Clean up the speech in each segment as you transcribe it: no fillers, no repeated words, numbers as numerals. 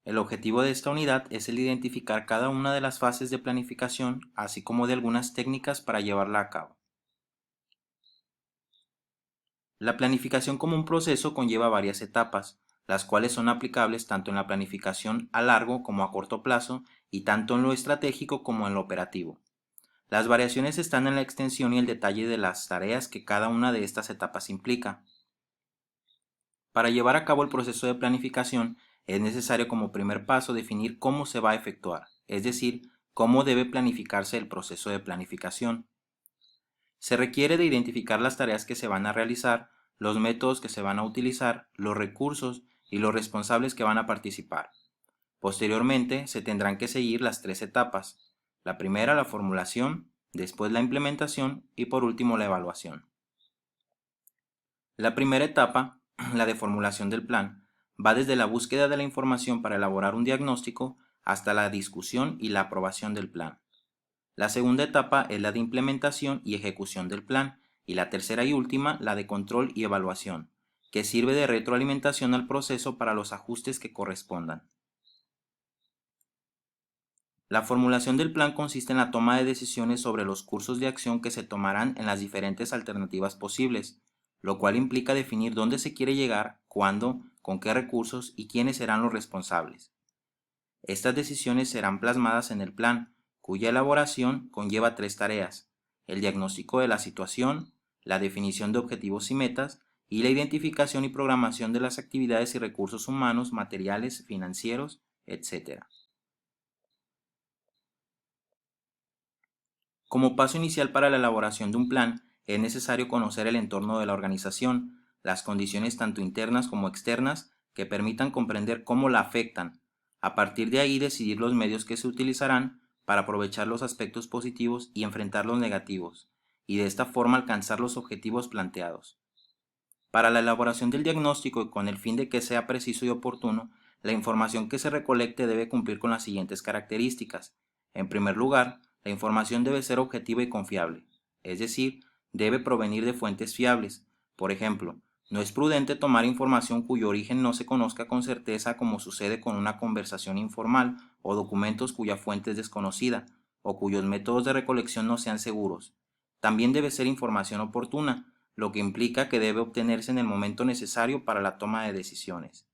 El objetivo de esta unidad es el identificar cada una de las fases de planificación, así como de algunas técnicas para llevarla a cabo. La planificación como un proceso conlleva varias etapas, las cuales son aplicables tanto en la planificación a largo como a corto plazo y tanto en lo estratégico como en lo operativo. Las variaciones están en la extensión y el detalle de las tareas que cada una de estas etapas implica. Para llevar a cabo el proceso de planificación, es necesario como primer paso definir cómo se va a efectuar, es decir, cómo debe planificarse el proceso de planificación. Se requiere de identificar las tareas que se van a realizar, los métodos que se van a utilizar, los recursos y los responsables que van a participar. Posteriormente, se tendrán que seguir las tres etapas. La primera, la formulación, después la implementación y por último la evaluación. La primera etapa, la de formulación del plan, va desde la búsqueda de la información para elaborar un diagnóstico hasta la discusión y la aprobación del plan. La segunda etapa es la de implementación y ejecución del plan, y la tercera y última, la de control y evaluación, que sirve de retroalimentación al proceso para los ajustes que correspondan. La formulación del plan consiste en la toma de decisiones sobre los cursos de acción que se tomarán en las diferentes alternativas posibles, lo cual implica definir dónde se quiere llegar, cuándo, con qué recursos y quiénes serán los responsables. Estas decisiones serán plasmadas en el plan, cuya elaboración conlleva tres tareas: el diagnóstico de la situación, la definición de objetivos y metas, y la identificación y programación de las actividades y recursos humanos, materiales, financieros, etc. Como paso inicial para la elaboración de un plan, es necesario conocer el entorno de la organización, las condiciones tanto internas como externas que permitan comprender cómo la afectan. A partir de ahí decidir los medios que se utilizarán para aprovechar los aspectos positivos y enfrentar los negativos, y de esta forma alcanzar los objetivos planteados. Para la elaboración del diagnóstico y con el fin de que sea preciso y oportuno, la información que se recolecte debe cumplir con las siguientes características. En primer lugar, la información debe ser objetiva y confiable, es decir, debe provenir de fuentes fiables. Por ejemplo, no es prudente tomar información cuyo origen no se conozca con certeza, como sucede con una conversación informal o documentos cuya fuente es desconocida o cuyos métodos de recolección no sean seguros. También debe ser información oportuna, lo que implica que debe obtenerse en el momento necesario para la toma de decisiones.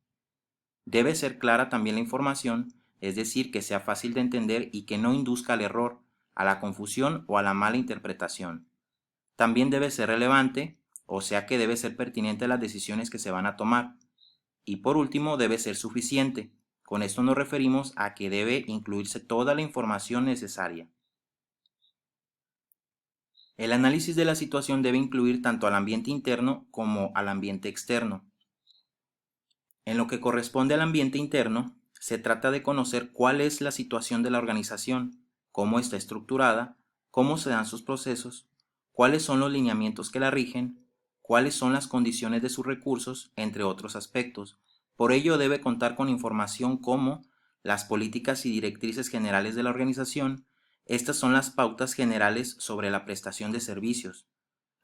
Debe ser clara también la información, es decir, que sea fácil de entender y que no induzca al error, a la confusión o a la mala interpretación. También debe ser relevante, o sea que debe ser pertinente a las decisiones que se van a tomar. Y por último, debe ser suficiente. Con esto nos referimos a que debe incluirse toda la información necesaria. El análisis de la situación debe incluir tanto al ambiente interno como al ambiente externo. En lo que corresponde al ambiente interno, se trata de conocer cuál es la situación de la organización, cómo está estructurada, cómo se dan sus procesos, cuáles son los lineamientos que la rigen, cuáles son las condiciones de sus recursos, entre otros aspectos. Por ello debe contar con información como las políticas y directrices generales de la organización. Estas son las pautas generales sobre la prestación de servicios,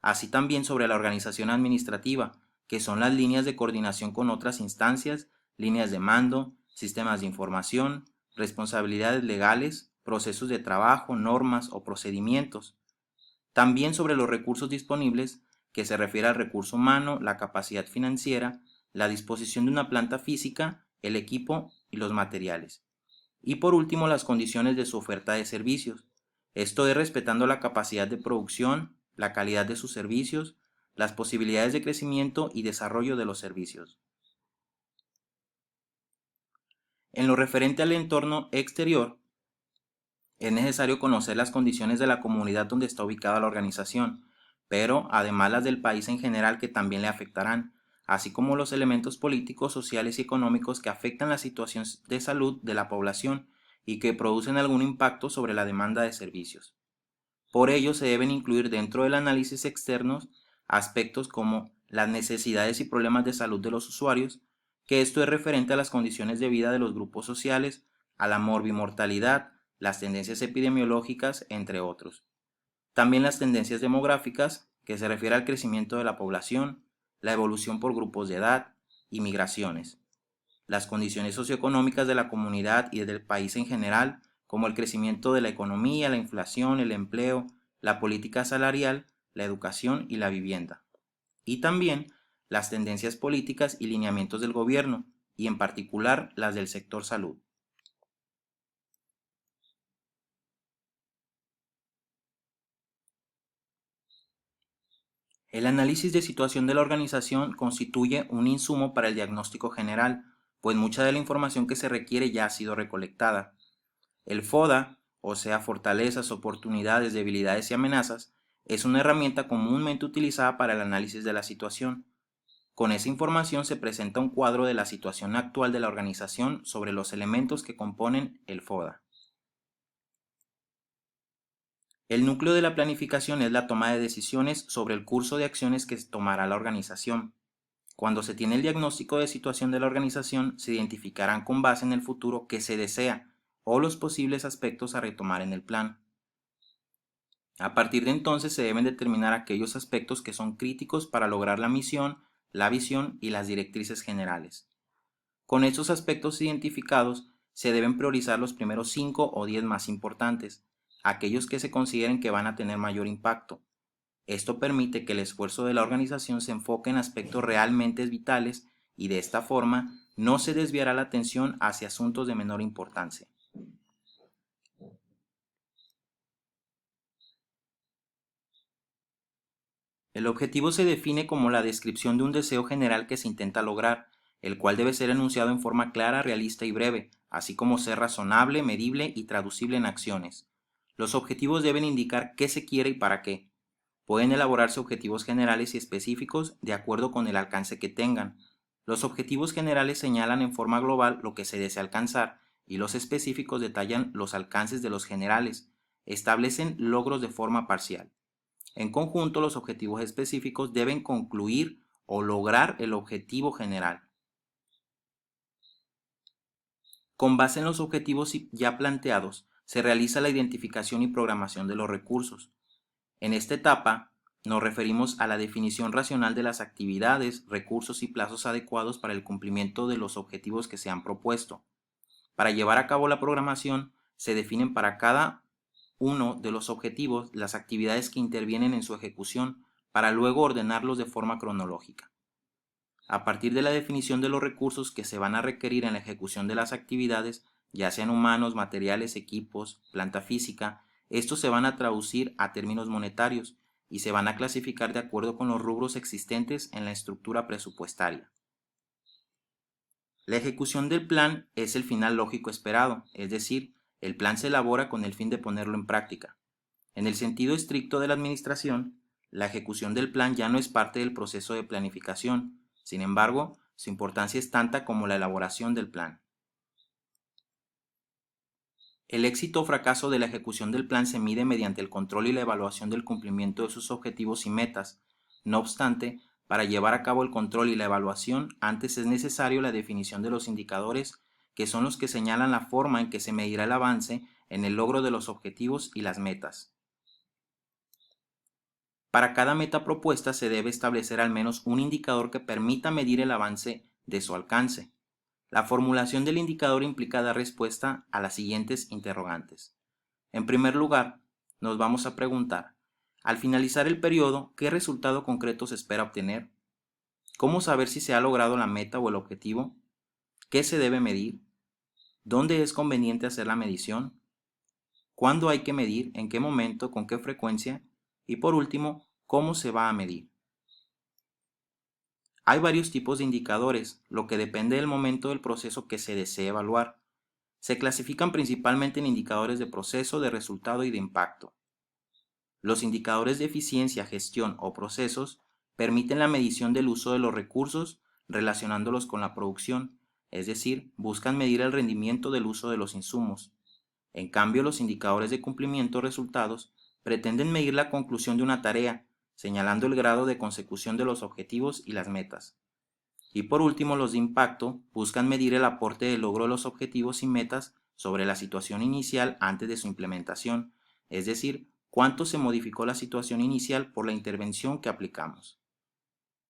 así también sobre la organización administrativa, que son las líneas de coordinación con otras instancias, líneas de mando, sistemas de información, responsabilidades legales, procesos de trabajo, normas o procedimientos. También sobre los recursos disponibles, que se refiere al recurso humano, la capacidad financiera, la disposición de una planta física, el equipo y los materiales. Y por último, las condiciones de su oferta de servicios. Esto es respetando la capacidad de producción, la calidad de sus servicios, las posibilidades de crecimiento y desarrollo de los servicios. En lo referente al entorno exterior, es necesario conocer las condiciones de la comunidad donde está ubicada la organización, pero además las del país en general, que también le afectarán, así como los elementos políticos, sociales y económicos que afectan la situación de salud de la población y que producen algún impacto sobre la demanda de servicios. Por ello, se deben incluir dentro del análisis externo aspectos como las necesidades y problemas de salud de los usuarios, que esto es referente a las condiciones de vida de los grupos sociales, a la morbimortalidad, las tendencias epidemiológicas, entre otros. También las tendencias demográficas, que se refiere al crecimiento de la población, la evolución por grupos de edad y migraciones. las condiciones socioeconómicas de la comunidad y del país en general, como el crecimiento de la economía, la inflación, el empleo, la política salarial, la educación y la vivienda. Y también las tendencias políticas y lineamientos del gobierno, y en particular las del sector salud. El análisis de situación de la organización constituye un insumo para el diagnóstico general, pues mucha de la información que se requiere ya ha sido recolectada. El FODA, o sea, fortalezas, oportunidades, debilidades y amenazas, es una herramienta comúnmente utilizada para el análisis de la situación. Con esa información se presenta un cuadro de la situación actual de la organización sobre los elementos que componen el FODA. El núcleo de la planificación es la toma de decisiones sobre el curso de acciones que tomará la organización. Cuando se tiene el diagnóstico de situación de la organización, se identificarán con base en el futuro qué se desea o los posibles aspectos a retomar en el plan. A partir de entonces se deben determinar aquellos aspectos que son críticos para lograr la misión, la visión y las directrices generales. Con estos aspectos identificados, se deben priorizar los primeros 5 o 10 más importantes, aquellos que se consideren que van a tener mayor impacto. Esto permite que el esfuerzo de la organización se enfoque en aspectos realmente vitales y de esta forma no se desviará la atención hacia asuntos de menor importancia. El objetivo se define como la descripción de un deseo general que se intenta lograr, el cual debe ser enunciado en forma clara, realista y breve, así como ser razonable, medible y traducible en acciones. Los objetivos deben indicar qué se quiere y para qué. Pueden elaborarse objetivos generales y específicos de acuerdo con el alcance que tengan. Los objetivos generales señalan en forma global lo que se desea alcanzar y los específicos detallan los alcances de los generales, establecen logros de forma parcial. En conjunto, los objetivos específicos deben concluir o lograr el objetivo general. Con base en los objetivos ya planteados, se realiza la identificación y programación de los recursos. En esta etapa, nos referimos a la definición racional de las actividades, recursos y plazos adecuados para el cumplimiento de los objetivos que se han propuesto. Para llevar a cabo la programación, se definen para cada uno de los objetivos las actividades que intervienen en su ejecución para luego ordenarlos de forma cronológica. A partir de la definición de los recursos que se van a requerir en la ejecución de las actividades, ya sean humanos, materiales, equipos, planta física, estos se van a traducir a términos monetarios y se van a clasificar de acuerdo con los rubros existentes en la estructura presupuestaria. La ejecución del plan es el final lógico esperado, es decir, el plan se elabora con el fin de ponerlo en práctica. En el sentido estricto de la administración, la ejecución del plan ya no es parte del proceso de planificación, sin embargo, su importancia es tanta como la elaboración del plan. El éxito o fracaso de la ejecución del plan se mide mediante el control y la evaluación del cumplimiento de sus objetivos y metas. No obstante, para llevar a cabo el control y la evaluación, antes es necesario la definición de los indicadores, que son los que señalan la forma en que se medirá el avance en el logro de los objetivos y las metas. Para cada meta propuesta se debe establecer al menos un indicador que permita medir el avance de su alcance. La formulación del indicador implica dar respuesta a las siguientes interrogantes. En primer lugar, nos vamos a preguntar, al finalizar el periodo, ¿qué resultado concreto se espera obtener? ¿Cómo saber si se ha logrado la meta o el objetivo? ¿Qué se debe medir? ¿Dónde es conveniente hacer la medición? ¿Cuándo hay que medir? ¿En qué momento? ¿Con qué frecuencia? Y por último, ¿cómo se va a medir? Hay varios tipos de indicadores, lo que depende del momento del proceso que se desee evaluar. Se clasifican principalmente en indicadores de proceso, de resultado y de impacto. Los indicadores de eficiencia, gestión o procesos permiten la medición del uso de los recursos relacionándolos con la producción, es decir, buscan medir el rendimiento del uso de los insumos. En cambio, los indicadores de cumplimiento o resultados pretenden medir la conclusión de una tarea, señalando el grado de consecución de los objetivos y las metas. Y por último, los de impacto buscan medir el aporte de logro de los objetivos y metas sobre la situación inicial antes de su implementación, es decir, cuánto se modificó la situación inicial por la intervención que aplicamos.